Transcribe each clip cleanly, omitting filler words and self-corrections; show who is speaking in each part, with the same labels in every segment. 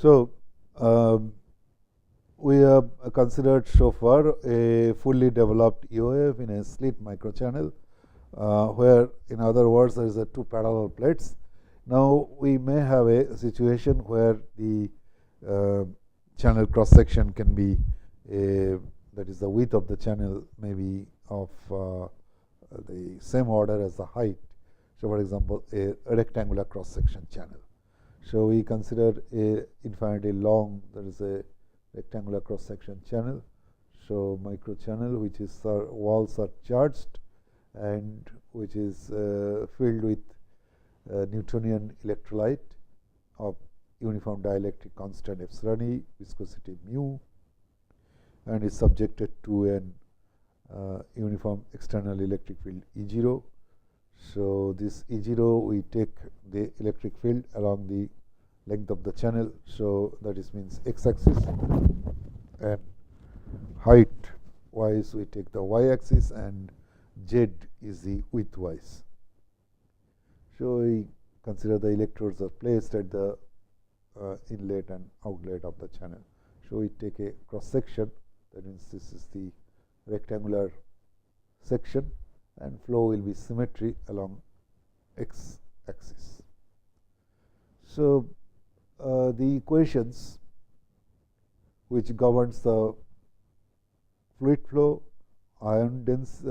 Speaker 1: So, um, we have considered so far a fully developed EOF in a slit microchannel, where, in other words, there is a two parallel plates. Now, we may have a situation where the uh, channel cross section can be a, that is, the width of the channel may be of the same order as the height. So, for example, a rectangular cross section channel. So, we consider a infinitely long, that is a rectangular cross section channel. So, micro channel which is walls are charged and which is filled with Newtonian electrolyte of uniform dielectric constant epsilon E, viscosity mu, and is subjected to an uniform external electric field E0. So, this E0, we take the electric field along the length of the channel. So, that is means x axis, and height wise we take the y axis, and z is the width wise. So, we consider the electrodes are placed at the inlet and outlet of the channel. So, we take a cross section, that means this is the rectangular section, and flow will be symmetry along x axis. So, the equations which governs the fluid flow, ion dense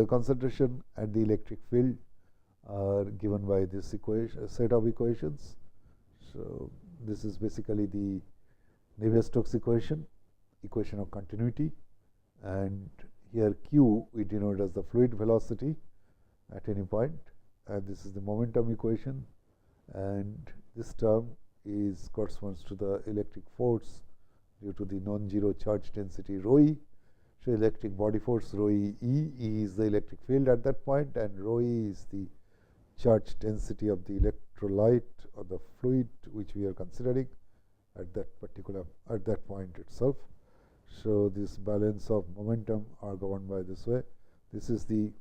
Speaker 1: concentration, and the electric field are given by this set of equations. So, this is basically the Navier-Stokes equation, equation of continuity, and here Q we denote as the fluid velocity at any point, and this is the momentum equation, and this term corresponds to the electric force due to the non-zero charge density rho e. So, electric body force rho e, E is the electric field at that point, and rho e is the charge density of the electrolyte or the fluid which we are considering at that point itself. So, this balance of momentum are governed by this way. This is the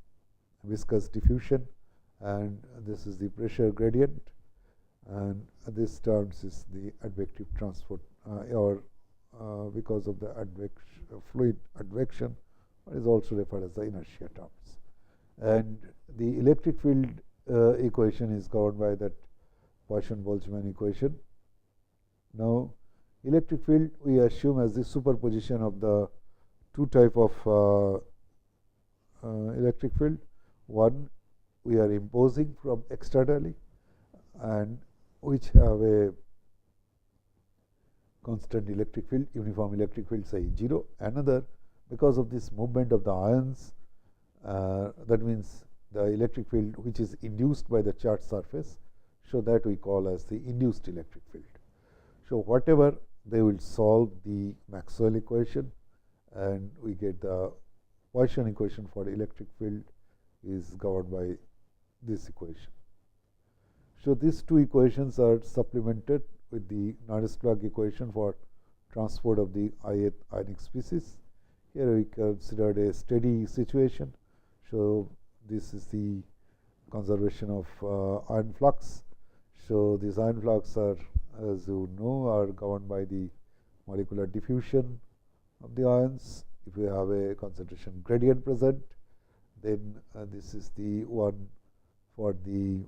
Speaker 1: viscous diffusion, and this is the pressure gradient, and this terms is the advective transport because of the fluid advection is also referred as the inertia terms. And the electric field equation is governed by that Poisson-Boltzmann equation. Now, electric field we assume as the superposition of the two type of electric field. One we are imposing from externally, and which have a constant electric field, uniform electric field, say 0. Another, because of this movement of the ions, that means the electric field which is induced by the charged surface, so that we call as the induced electric field. So, whatever they will solve the Maxwell equation, and we get the Poisson equation for the electric field is governed by this equation. So, these two equations are supplemented with the Navier-Stokes equation for transport of the ith ionic species. Here we considered a steady situation. So, this is the conservation of ion flux. So, these ion flux are, as you know, are governed by the molecular diffusion of the ions. If we have a concentration gradient present, then this is the one for the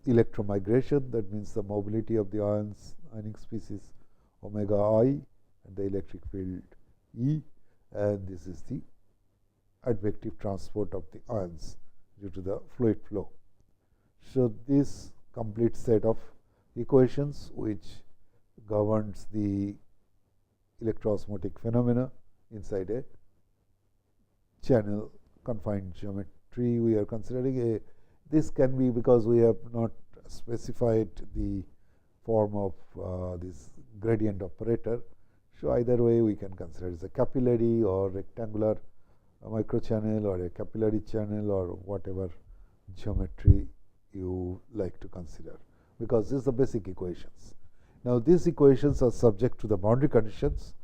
Speaker 1: electromigration, that means the mobility of the ionic species omega I and the electric field E, and this is the advective transport of the ions due to the fluid flow. So, this complete set of equations which governs the electroosmotic phenomena inside a channel confined geometry we are considering. This can be, because we have not specified the form of this gradient operator. So, either way we can consider it as a capillary or rectangular microchannel or a capillary channel or whatever geometry you like to consider, because this is the basic equations. Now, these equations are subject to the boundary conditions.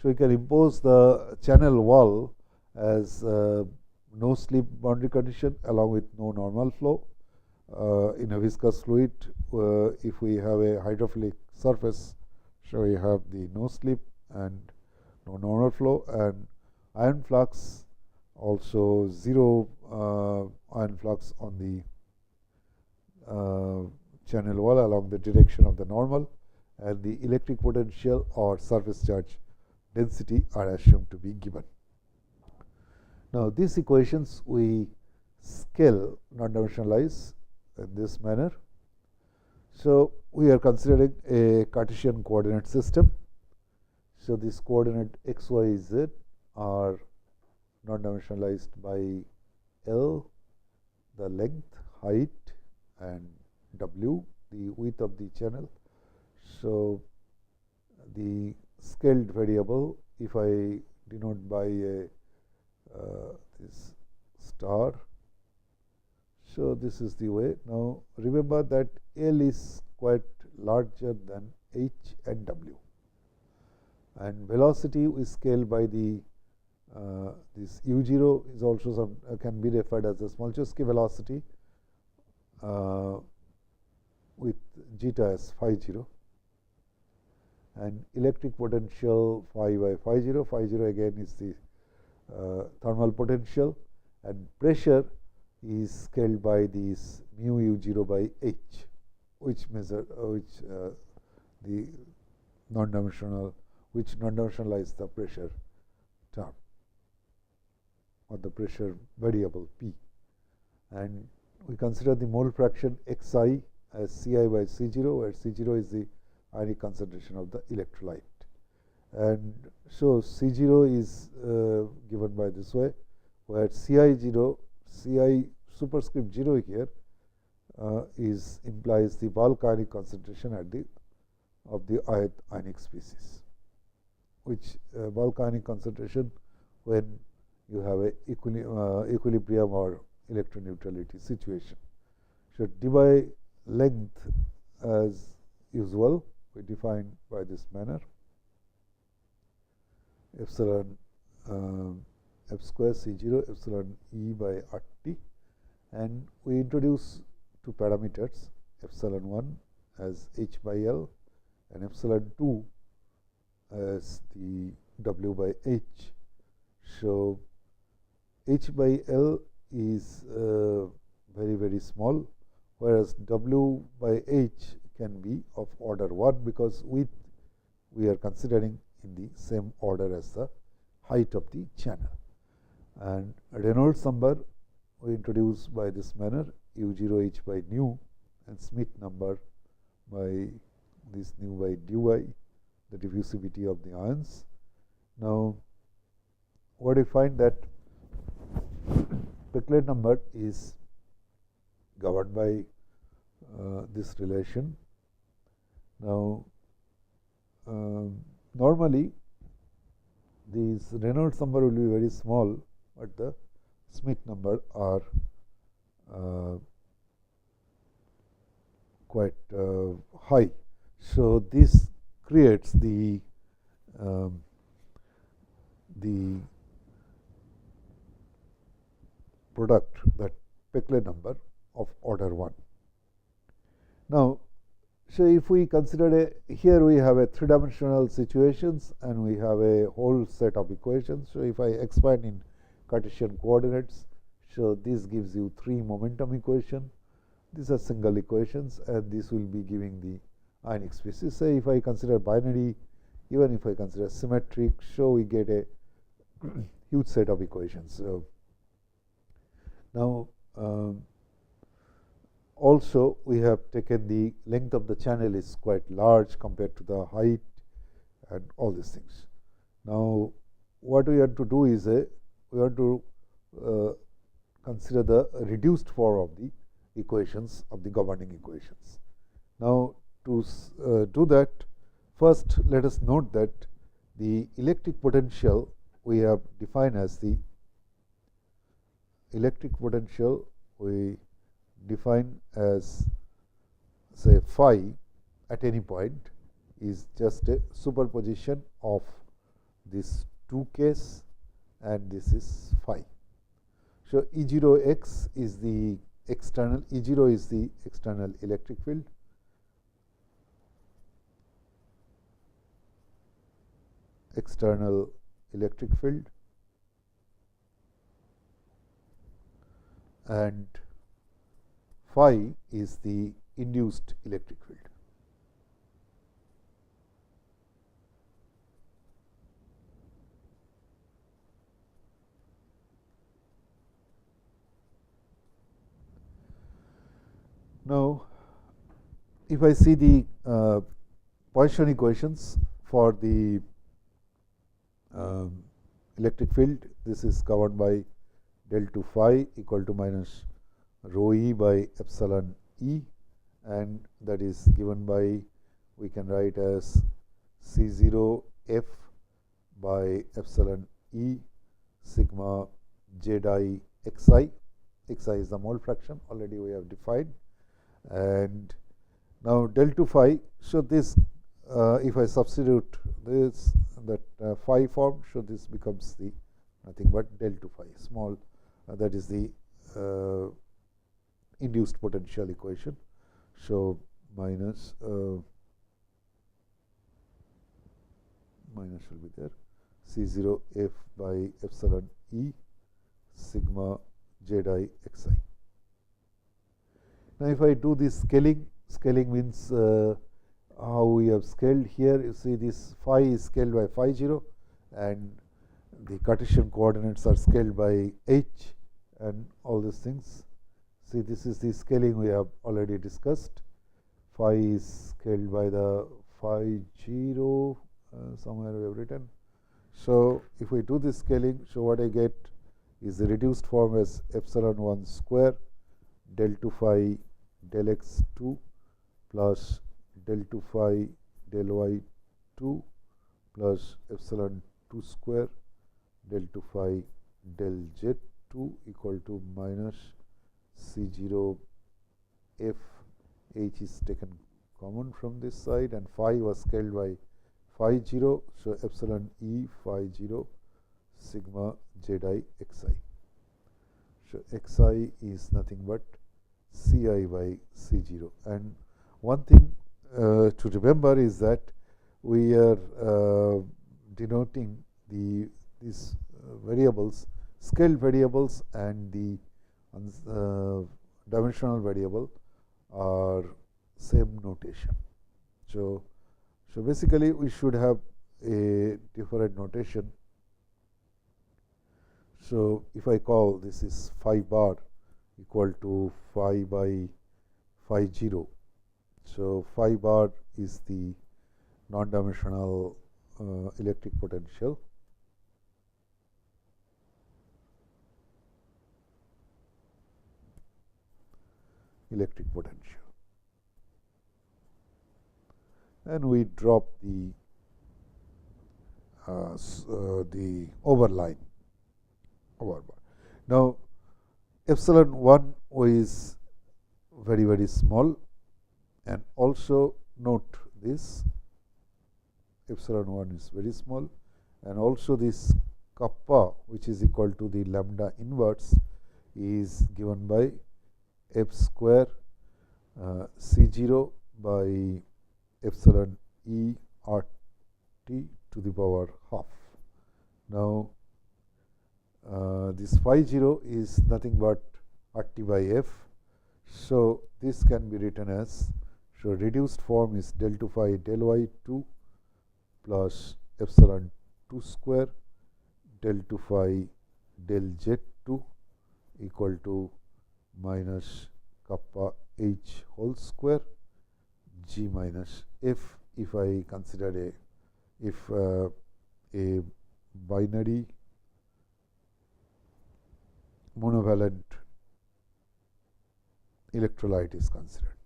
Speaker 1: So, we can impose the channel wall as no slip boundary condition along with no normal flow. In a viscous fluid, if we have a hydrophilic surface So, we have the no slip and no normal flow, and ion flux also 0 ion flux on the channel wall along the direction of the normal, and the electric potential or surface charge density are assumed to be given. Now, these equations we scale, not dimensionalize in this manner. So, we are considering a Cartesian coordinate system. So, this coordinate x, y, z are not dimensionalized by L, the length, height, and W, the width of the channel. So, the scaled variable, if I denote by a this star, so this is the way. Now, remember that L is quite larger than H and W, and velocity is scaled by the this u0 is also some can be referred as the Smolchowski velocity with zeta as phi 0, and electric potential phi by phi 0. Phi 0 again is the thermal potential, and pressure is scaled by this mu u0 by h, which the non-dimensional, which non-dimensionalize the pressure term or the pressure variable P, and we consider the mole fraction xi as Ci by C0, where C0 is the ionic concentration of the electrolyte. And so, C0 is given by this way, where Ci0, Ci superscript 0 here implies the bulk ionic concentration at the of the ionic species, which bulk ionic concentration when you have a equilibrium or electroneutrality situation. So, d by length as usual we define by this manner, epsilon f square C0 epsilon E by RT, and we introduce two parameters, epsilon 1 as h by L and epsilon 2 as the W by H. So, h by L is very small, whereas W by H can be of order 1, because width we are considering in the same order as the height of the channel. And Reynolds number we introduce by this manner, u0 h by nu, and Schmidt number by this nu by dy, the diffusivity of the ions. Now, what do you find that Peclet number is governed by this relation. Now, normally these Reynolds number will be very small, but the Schmidt number are quite high. So, this creates the product, that Peclet number of order 1. Now, so if we consider here we have a 3-dimensional situations and we have a whole set of equations. So, if I expand in Cartesian coordinates, so this gives you 3 momentum equation. These are single equations, and this will be giving the ionic species. Say if I consider binary, even if I consider symmetric, so we get a huge set of equations. So, now, also we have taken the length of the channel is quite large compared to the height and all these things. Now, what we want to do is we want to consider the reduced form of the equations of the governing equations. Now, to do that, first let us note that the electric potential we have defined as the electric potential we define as, say, phi at any point is just a superposition of this 2 case and this is phi. So, E0 x is the external, E0 is the external electric field, external electric field and phi is the induced electric field. Now, if I see the Poisson equations for the electric field, this is governed by del 2 phi equal to minus rho e by epsilon e, and that is given by, we can write as C0 f by epsilon e sigma j di xi. Xi is the mole fraction, already we have defined. And now del 2 phi, so this if I substitute this, that phi form, so this becomes the nothing but del 2 phi small, that is the induced potential equation. So minus minus will be there, C0 f by epsilon e sigma j di xi. Now, if I do this scaling, scaling means how we have scaled here. You see this phi is scaled by phi 0 and the Cartesian coordinates are scaled by h and all these things. See, this is the scaling we have already discussed. Phi is scaled by the phi 0, somewhere we have written. So, if we do this scaling, so what I get is the reduced form as epsilon 1 square del 2 phi del x 2 plus del 2 phi del y 2 plus epsilon 2 square del 2 phi del z 2 equal to minus C0 f, h is taken common from this side and phi was scaled by phi 0. So, epsilon e phi 0 sigma j di xi. So, xi is nothing but Ci by C0. And one thing to remember is that we are denoting these variables, scaled variables and the dimensional variable are same notation. So basically we should have a different notation. So if I call this is phi bar equal to phi by phi 0. So phi bar is the non-dimensional electric potential. And we drop the overline over bar. Now, epsilon 1 is very, very small, and also note this epsilon 1 is very small, and also this kappa, which is equal to the lambda inverse, is given by f square C0 by epsilon e r t to the power half. Now, this phi 0 is nothing but RT by f. So, this can be written as, so reduced form is del 2 phi del y 2 plus epsilon 2 square del 2 phi del z 2 equal to minus kappa h whole square g minus f, if I consider a binary monovalent electrolyte is considered.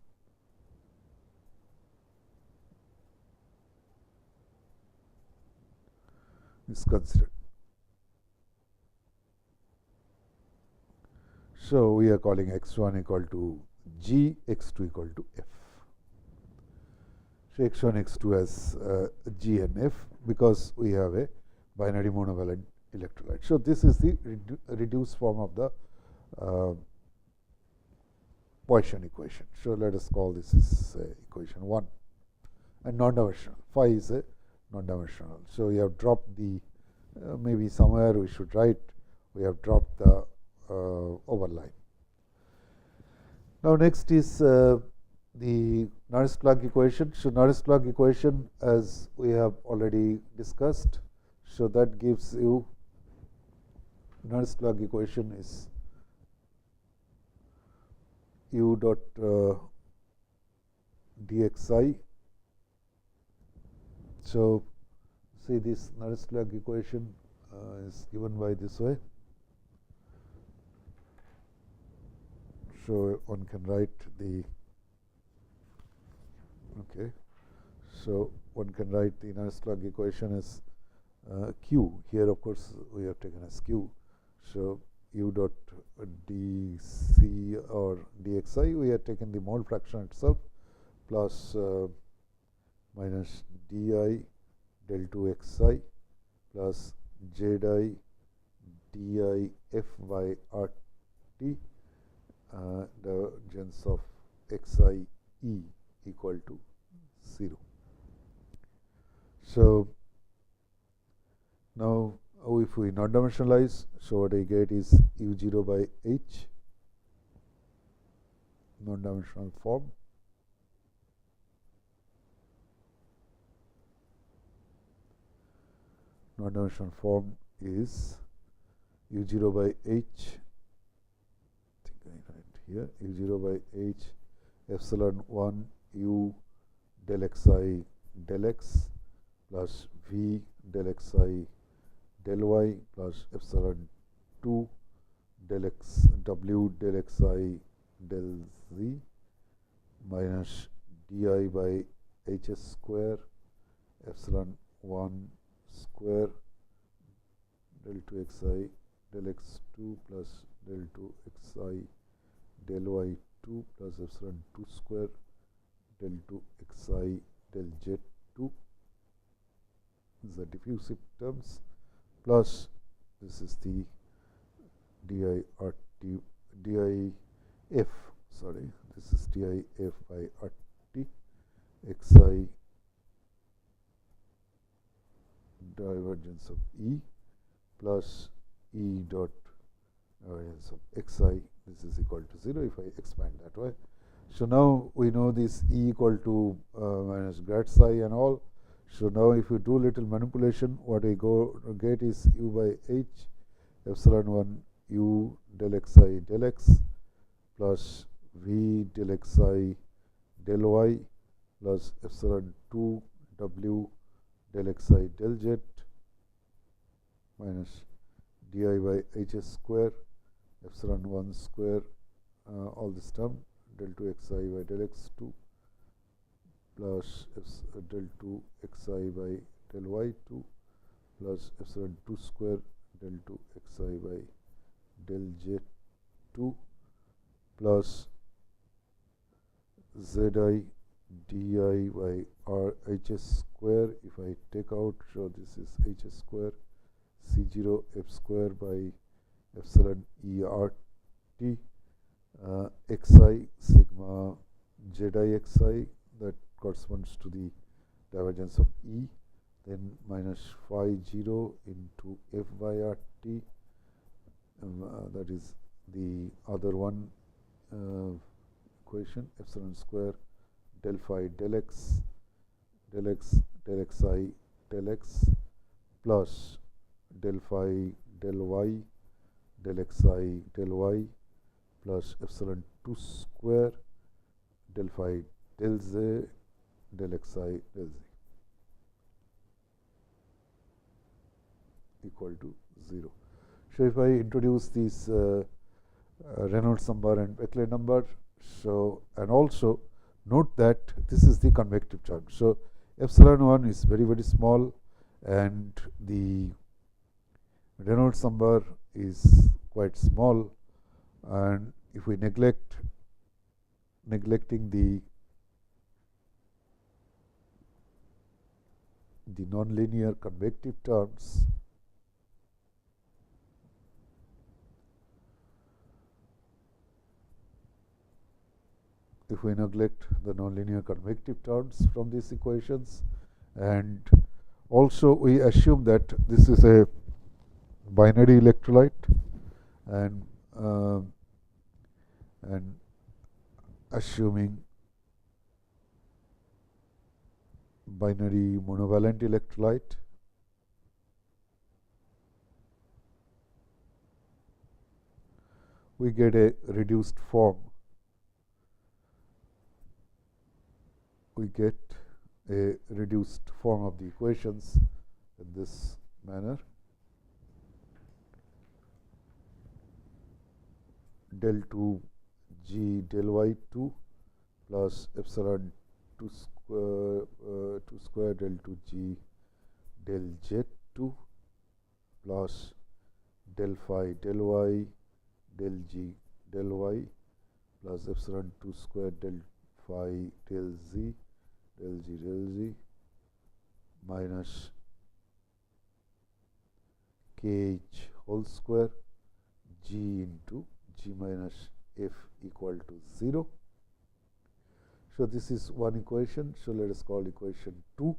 Speaker 1: So, we are calling x1 equal to G, x2 equal to F. So, x1, x2 as G and F, because we have a binary monovalent electrolyte. So, this is the reduced form of the Poisson equation. So, let us call this is equation 1 and non-dimensional. Phi is a non-dimensional. So we have dropped the maybe somewhere we should write we have dropped the overline. Now next is the Norris-Clog equation. So Norris-Clog equation, as we have already discussed, so that gives you Norris-Clog equation is u dot dxi. So see, this Norris-Clog equation is given by this way. So one can write the So one can write the Norris-Clog equation as q. Here, of course, we have taken as q. So u dot dc or dxi, we have taken the mole fraction itself, plus minus di del 2 xi plus j di di f by rt, divergence of xi e equal to 0. So now if we not dimensionalize, so what I get is u0 by h, non-dimensional form, non-dimensional form is u0 by h, I think I write here, u0 by h epsilon 1 u del xi del x plus v del xi del y plus epsilon 2 del x w del xi del z minus di by h square epsilon 1 square del 2 xi del x2 plus del 2 xi del y2 plus epsilon 2 square del 2 xi del z2, the diffusive terms, plus this is the dif, sorry, this is dif by rt xi divergence of E plus E dot divergence of xi, this is equal to 0 if I expand that way. So now we know this E equal to minus grad psi and all. So now if you do little manipulation, what I get is u by h epsilon 1 u del xi del x plus v del xi del y plus epsilon 2 w del xi del z minus di by h square epsilon 1 square all this term del 2 xi by del x2 plus del 2 xi by del y2 plus epsilon 2 square del 2 xi by del z2 plus zi di by r h square. If I take out, so this is h square c0 f square by epsilon e r t xi sigma j di xi, that corresponds to the divergence of E, then minus phi 0 into f by rt, that is the other one equation, epsilon square del phi del x del xi del x plus del phi del y del xi del y plus epsilon 2 square del phi del z del xi del z equal to 0. So if I introduce this Reynolds number and Beckley number, so and also note that this is the convective charge. So epsilon 1 is very, very small and the Reynolds number is quite small, and if we neglecting the nonlinear convective terms, if we neglect the nonlinear convective terms from these equations and Also, we assume that this is a binary electrolyte, and assuming binary monovalent electrolyte, we get a reduced form. We get a reduced form of the equations in this manner. Del 2 G del Y2 plus epsilon 2 square del 2 G del Z2 plus del phi del Y del G del Y plus epsilon 2 square del phi del Z del G minus kh whole square G into G minus F equal to 0. So, this is one equation. So, let us call equation 2,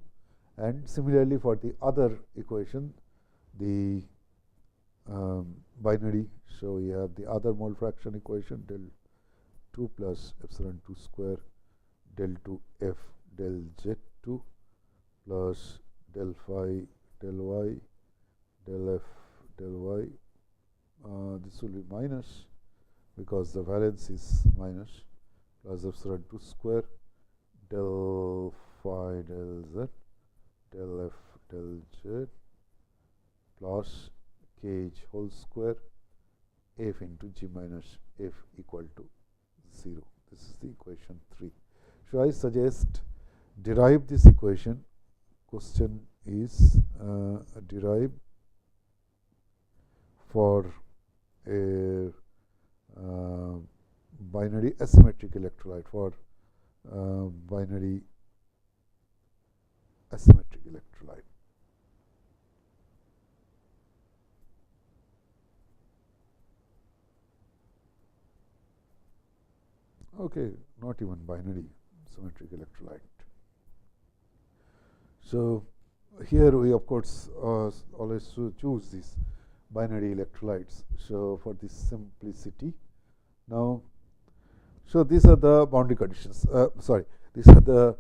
Speaker 1: and similarly for the other equation, the binary. So, we have the other mole fraction equation del 2 plus epsilon 2 square del 2 F del Z2 plus del phi del Y del F del Y. This will be minus because the valence is minus, plus epsilon 2 square del phi del Z del F del Z plus kh whole square F into G minus F equal to 0. This is the equation 3. So, I suggest derive this equation. Question is derive for a binary asymmetric electrolyte, for binary asymmetric electrolyte. Okay, not even binary symmetric electrolyte. So, here we of course always choose these binary electrolytes. So, for this simplicity, now, so these are the boundary conditions. These are the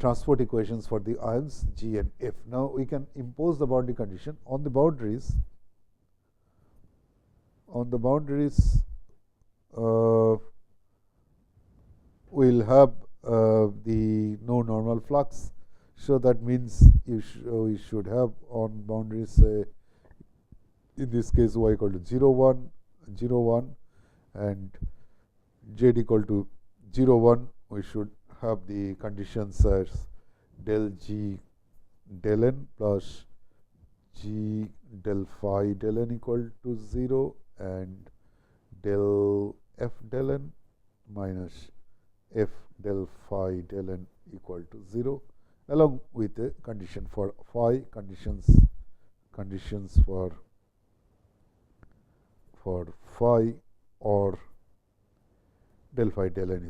Speaker 1: transport equations for the ions G and F. Now, we can impose the boundary condition on the boundaries. On the boundaries, we will have the no normal flux. So, that means we should have on boundaries in this case y equal to 0 1 0 1 and z equal to 0 1. We should have the conditions as del G del n plus G del phi del n equal to 0 and del F del n minus F del phi del n equal to 0, along with the condition for phi, conditions for phi or del phi del n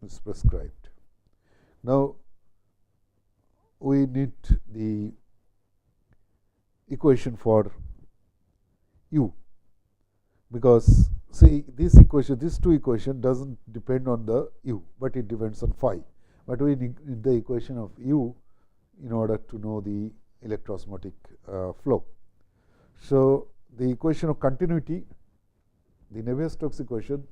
Speaker 1: is prescribed. Now, we need the equation for u, because see this equation, these two equation doesn't depend on the u, but it depends on phi. But we need the equation of u in order to know the electroosmotic flow. So, the equation of continuity, the Navier-Stokes equation,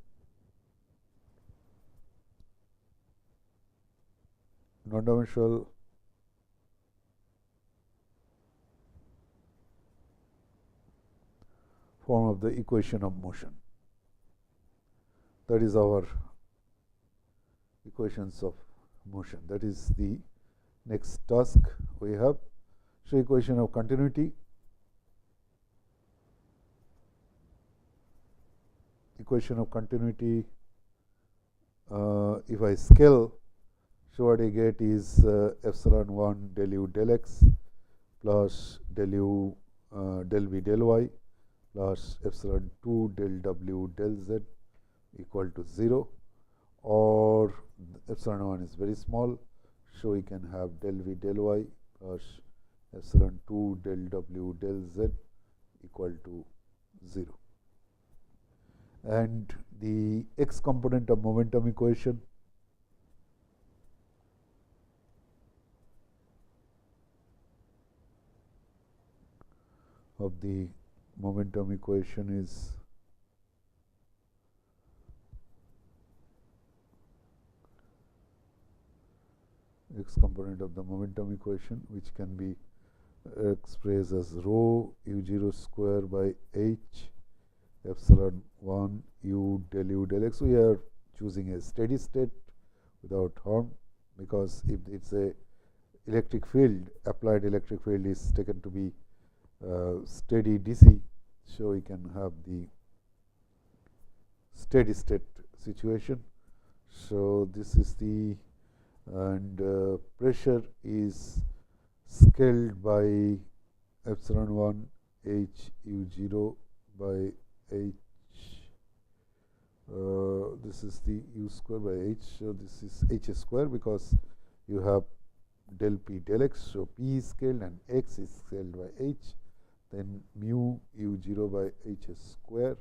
Speaker 1: non-dimensional form of the equation of motion. That is our equations of motion. That is the next task we have. So, equation of continuity, if I scale, so what I get is epsilon 1 del u del x plus del u del v del y plus epsilon 2 del w del z equal to 0, or epsilon 1 is very small. So, we can have del v del y plus epsilon 2 del w del z equal to 0. And the x component of momentum equation is x component of the momentum equation, which can be expressed as rho u0 square by h epsilon 1 u del x. We are choosing a steady state without harm, because if it's a electric field, applied electric field is taken to be steady DC, so we can have the steady state situation. So this is the, and pressure is scaled by epsilon 1 h u0 by h, this is the u square by h, so this is h square because you have del p del x, so p is scaled and x is scaled by h, then mu u0 by h square,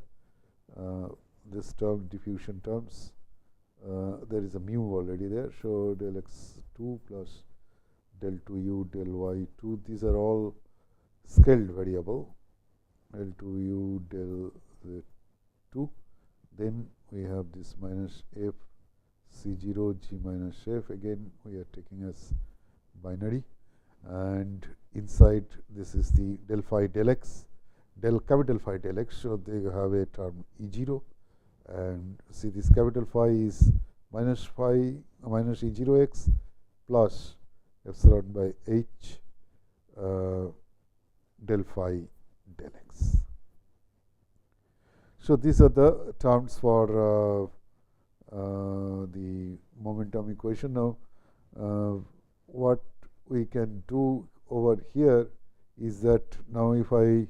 Speaker 1: this term diffusion terms, there is a mu already there, so del x2 plus del 2u del y2, these are all scaled variable, del 2u del z2, then we have this minus f c0 g minus f, again we are taking as binary, and inside this is the del phi del x, del capital phi del x, so they have a term E0, and see this capital phi is minus phi minus E0x plus epsilon by h del phi del x. So these are the terms for the momentum equation. Now what we can do over here is that now if I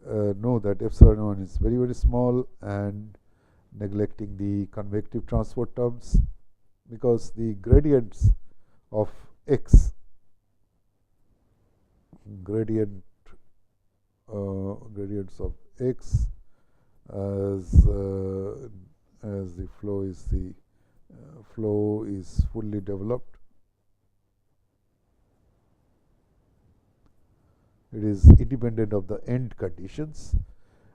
Speaker 1: know that epsilon 1 is very, very small, and neglecting the convective transport terms, because the gradients of x, gradients of x as the flow is fully developed, it is independent of the end conditions,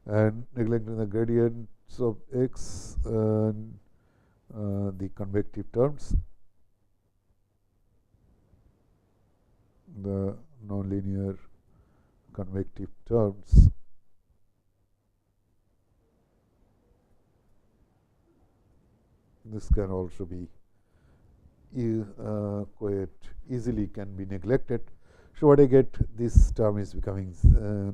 Speaker 1: and neglecting the gradients of x and the convective terms, the nonlinear convective terms, this can also be quite easily can be neglected. So what I get, this term is becoming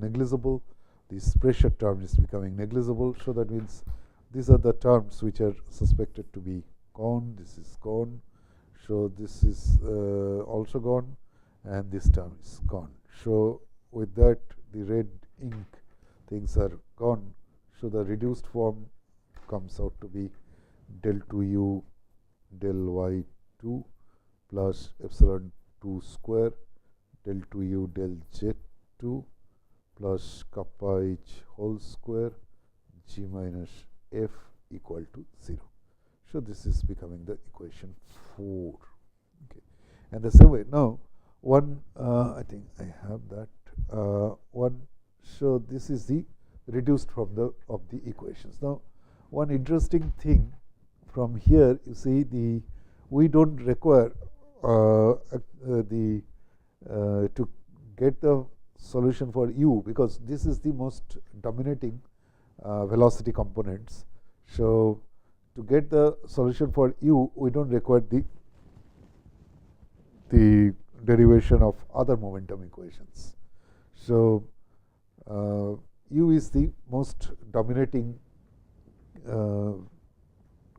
Speaker 1: negligible, this pressure term is becoming negligible, so that means these are the terms which are suspected to be gone, this is gone, so this is also gone, and this term is gone. So with that, the red ink things are gone, so the reduced form comes out to be del 2u del y2 plus epsilon 2 square del 2u del z2 plus kappa h whole square g minus f equal to 0. So this is becoming the equation 4. Okay, and the same way now one I think I have that one. So this is the reduced form of the equations. Now one interesting thing from here, you see, we don't require to get the solution for u, because this is the most dominating velocity components. So to get the solution for u, we don't require the derivation of other momentum equations. So u is the most dominating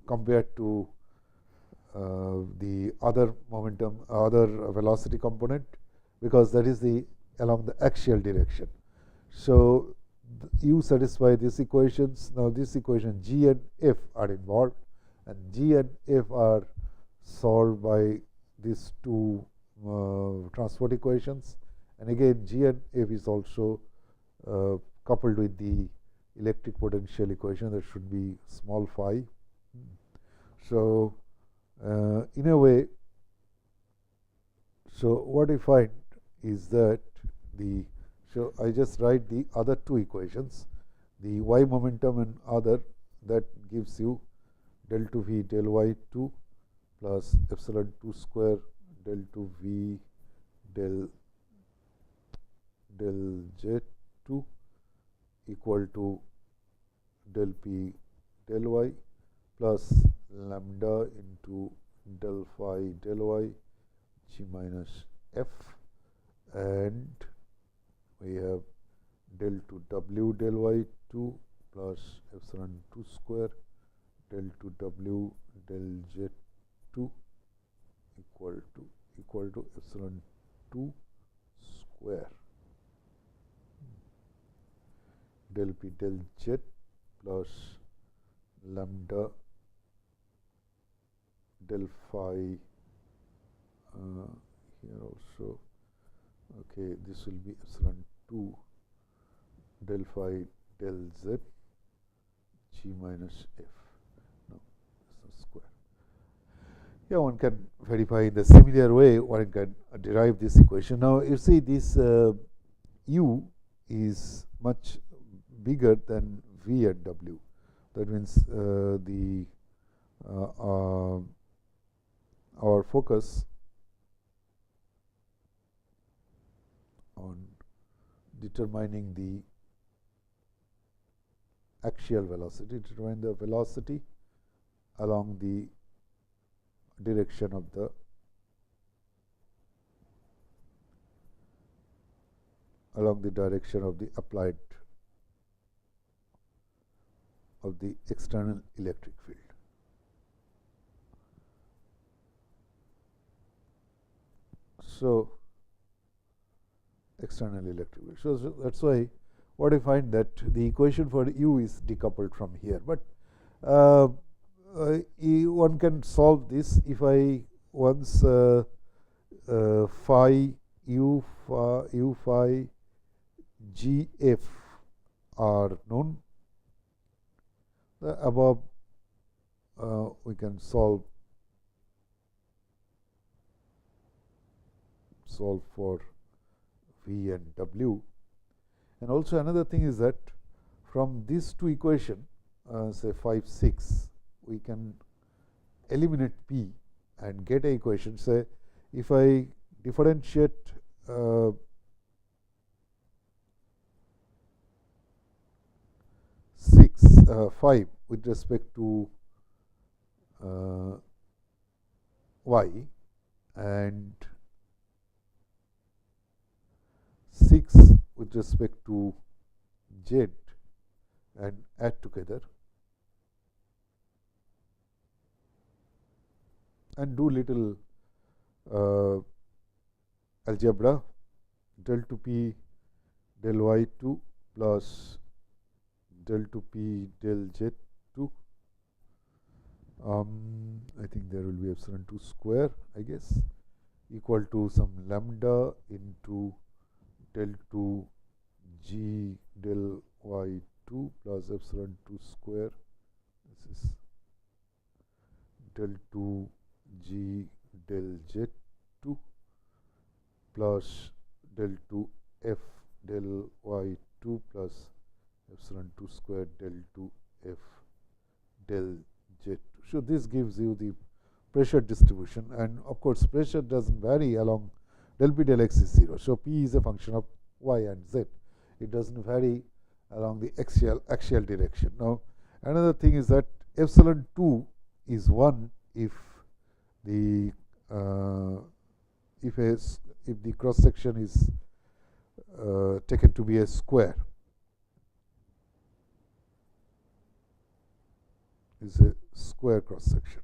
Speaker 1: compared to the other momentum, other velocity component, because that is the along the axial direction. So you satisfy these equations. Now this equation G and F are involved, and G and F are solved by these two transport equations, and again G and F is also coupled with the electric potential equation that should be small phi. So, in a way, so what I find is that so I just write the other two equations, the y momentum and other, that gives you del 2 v del y2 plus epsilon 2 square del 2 v del z2 equal to del p del y plus lambda into del phi del y g minus f, and we have del 2 w del y2 plus epsilon 2 square del 2 w del z2 equal to epsilon 2 square del p del z plus lambda del phi, here also, okay, this will be epsilon 2 del phi del z g minus f. No, this is square. Yeah, one can verify in the similar way, one can derive this equation. Now, you see this u is much bigger than v and w. That means our focus on determining the axial velocity, determine the velocity along the direction of the applied of the external electric field. So, external electric field. So that's why what I find that the equation for u is decoupled from here. But one can solve this if I once phi u phi g f are known. The above we can solve for v and w. And also another thing is that from these two equations, say 5, 6, we can eliminate p and get an equation. Say if I differentiate 5 with respect to y and 6 with respect to z and add together and do little algebra, del 2p del y2 plus del 2p del z2, I think there will be epsilon 2 square, I guess, equal to some lambda into del 2 g del y2 plus epsilon 2 square, this is del 2 g del z2 plus del 2 f del y2 plus epsilon 2 square del 2 f del z2. So this gives you the pressure distribution, and of course pressure doesn't vary along del p del x is 0. So p is a function of y and z. It doesn't vary along the axial direction. Now another thing is that epsilon 2 is 1 if the cross section is taken to be a square, is a square cross section.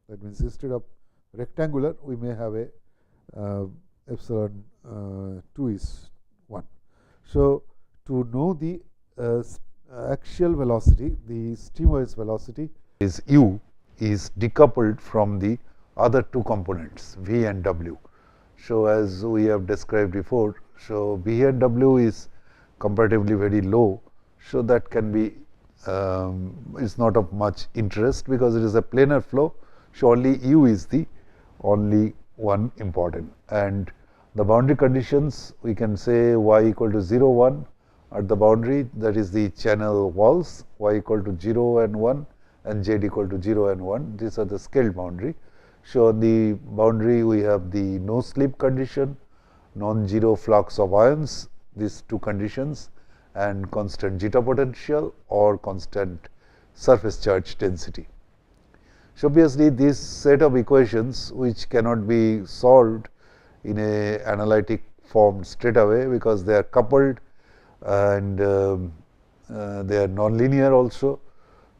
Speaker 1: That means instead of rectangular, we may have a epsilon 2 is 1. So to know the axial velocity, the streamwise velocity is u is decoupled from the other two components V and W. So, as we have described before, so V and W is comparatively very low. So, that can be is not of much interest because it is a planar flow. So, only U is the only one important, and the boundary conditions we can say y equal to 0 1 at the boundary, that is the channel walls, y equal to 0 and 1 and z equal to 0 and 1, these are the scaled boundary. So, on the boundary we have the no slip condition, non-zero flux of ions, these two conditions, and constant zeta potential or constant surface charge density. So, obviously, this set of equations which cannot be solved in a analytic form straight away because they are coupled and they are nonlinear also.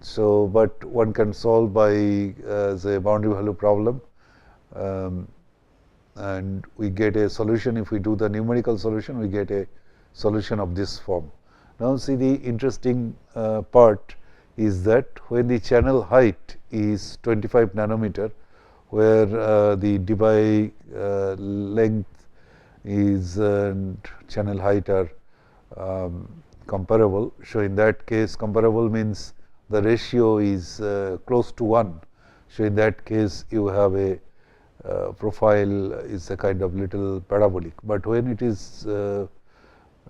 Speaker 1: So, but one can solve by the boundary value problem and we get a solution. If we do the numerical solution, we get a solution of this form. Now, see the interesting part is that when the channel height is 25 nanometer, where the Debye length is and channel height are comparable. So, in that case comparable means the ratio is close to 1. So, in that case you have a profile is a kind of little parabolic, but when it is the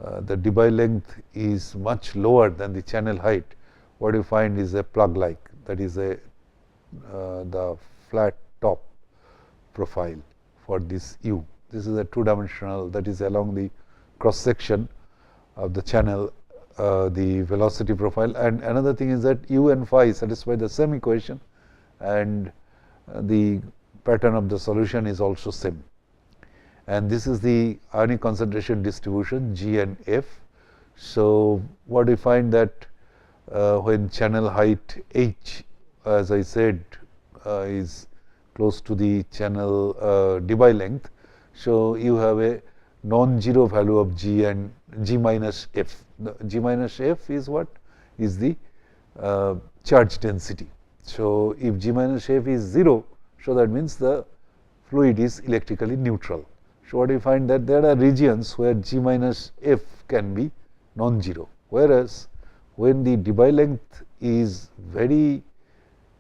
Speaker 1: Debye length is much lower than the channel height, what you find is a plug like, that is a the flat top profile for this U. This is a two dimensional, that is along the cross section of the channel the velocity profile, and another thing is that U and phi satisfy the same equation and the pattern of the solution is also same. And this is the ionic concentration distribution G and F. So, what we find that when channel height H, as I said, is close to the channel Debye length. So, you have a non-zero value of G and G minus F. The G minus F is what? Is the charge density. So, if G minus F is 0, so that means the fluid is electrically neutral. So, what you find that there are regions where G minus F can be non-zero, whereas when the Debye length is very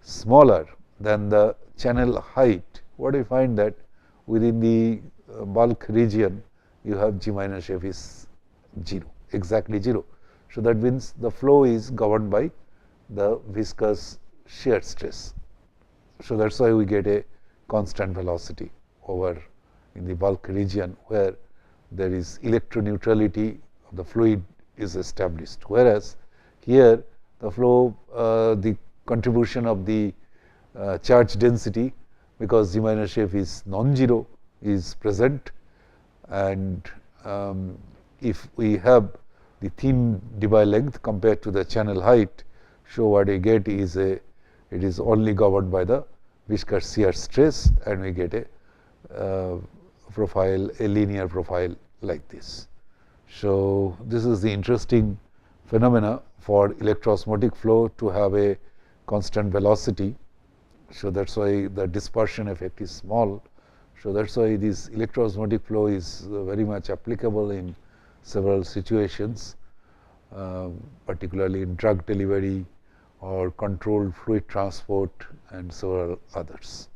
Speaker 1: smaller than the channel height, what you find that within the bulk region you have G minus F is 0, exactly 0. So, that means the flow is governed by the viscous shear stress. So, that is why we get a constant velocity over in the bulk region where there is electroneutrality of the fluid is established, whereas here the flow the contribution of the charge density, because G minus F is non-zero, is present, and if we have the thin Debye length compared to the channel height, so what we get is it is only governed by the viscous shear stress, and we get a profile, a linear profile like this. So, this is the interesting phenomena for electroosmotic flow to have a constant velocity. So, that is why the dispersion effect is small. So, that is why this electroosmotic flow is very much applicable in several situations, particularly in drug delivery or controlled fluid transport and several others.